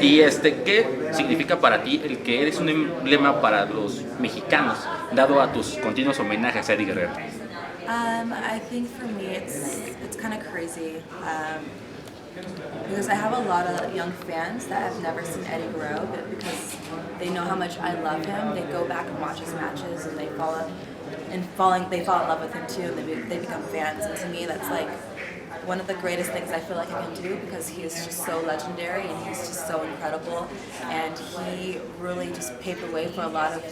Y ¿qué significa para ti el que eres un emblema para los mexicanos, dado a tus continuos homenajes a Eddie Guerrero? I think for me it's kind of crazy because I have a lot of young fans that have never seen Eddie Guerrero, but because they know how much I love him, they go back and watch his matches and they fall in love with him too, and they become fans. And to me, that's like one of the greatest things I feel like I can do, because he is just so legendary and he's just so incredible, and he really just paved the way for a lot of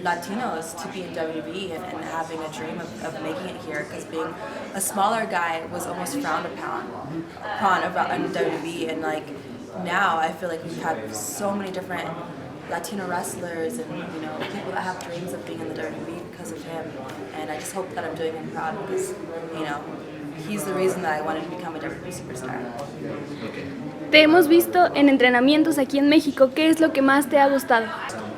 Latinos to be in WWE and having a dream of making it here, because being a smaller guy was almost frowned upon in WWE, and like now I feel like we've had so many different Latino wrestlers and people that have dreams of being in the WWE because of him, and I just hope that I'm doing him proud, because he's the reason that I wanted to become a WWE superstar. Te hemos visto en entrenamientos aquí en México. ¿Qué es lo que más te ha gustado?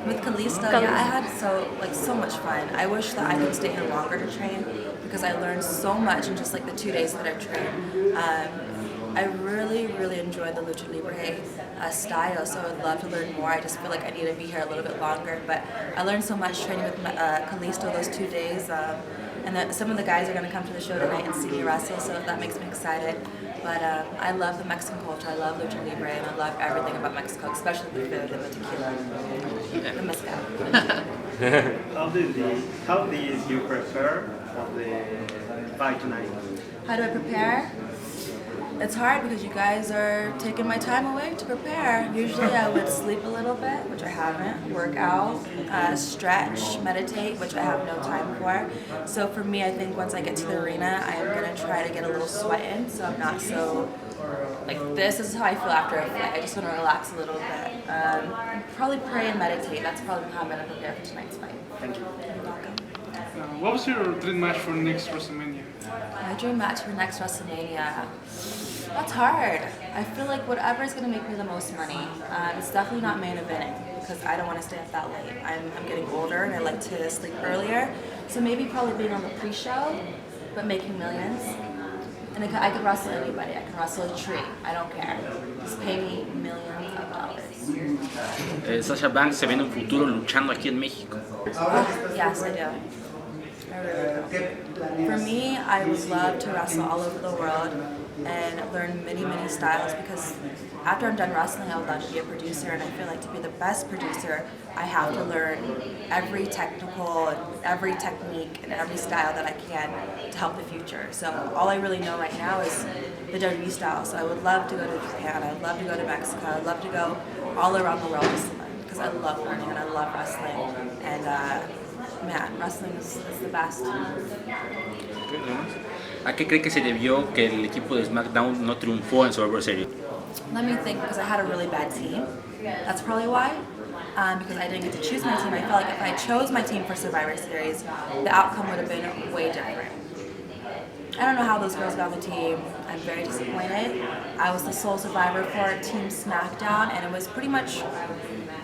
With Kalisto, yeah, I had so much fun. I wish that I could stay here longer to train, because I learned so much in just like the 2 days that I've trained. I really enjoyed the Lucha Libre style, so I would love to learn more. I just feel like I need to be here a little bit longer, but I learned so much training with Kalisto those 2 days, and that some of the guys are going to come to the show tonight and see me wrestle, so that makes me excited. But I love the Mexican culture, I love Lucha Libre, and I love everything about Mexico, especially the food and the tequila, the mezcal. How do you prepare for the fight tonight? How do I prepare? It's hard because you guys are taking my time away to prepare. Usually I would sleep a little bit, which I haven't, work out, stretch, meditate, which I have no time for. So for me, I think once I get to the arena, I am going to try to get a little sweat in, so I'm not so, this is how I feel after a fight. I just want to relax a little bit. Probably pray and meditate. That's probably how I'm going to prepare for tonight's fight. Thank you. You're welcome. What was your dream match for next WrestleMania? My dream match for next WrestleMania? That's hard. I feel like whatever is going to make me the most money. It's definitely not main eventing, because I don't want to stay up that late. I'm getting older and I like to sleep earlier. So maybe probably being on the pre-show, but making millions. And I could wrestle anybody. I can wrestle a tree. I don't care. Just pay me millions of dollars. Sasha Banks se ve en un futuro luchando aquí en México. Yes, I do. I really do. For me, I would love to wrestle all over the world and learn many styles, because after I'm done wrestling, I would love to be a producer, and I feel like to be the best producer, I have to learn every technical, every technique, and every style that I can to help the future. So all I really know right now is the WWE style, so I would love to go to Japan, I would love to go to Mexico, I would love to go all around the world just to learn, because I love learning and I love wrestling, and man, wrestling is the best. ¿A qué cree que se debió que el equipo de SmackDown no triunfó en Survivor Series? Let me think, because I had a really bad team. That's probably why. Because I didn't get to choose my team. I felt like if I chose my team for Survivor Series, the outcome would have been way different. I don't know how those girls got on the team. I'm very disappointed. I was the sole survivor for Team SmackDown, and it was pretty much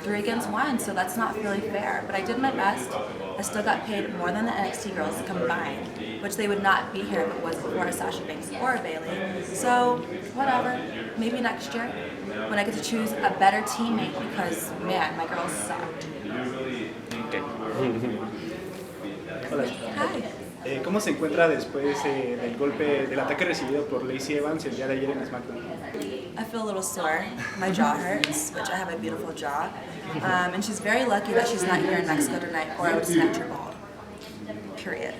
3 against 1, so that's not really fair. But I did my best. I still got paid more than the NXT girls combined, which they would not be here if it wasn't for Sasha Banks or Bayley. So, whatever. Maybe next year, when I get to choose a better teammate, because, man, my girls sucked. Okay. Hola. Hi. ¿Cómo se encuentra después del golpe, del ataque recibido por Lacey Evans el día de ayer en SmackDown? I feel a little sore. My jaw hurts, which I have a beautiful jaw. And she's very lucky that she's not here in Mexico tonight, or I would snatch her ball. Period.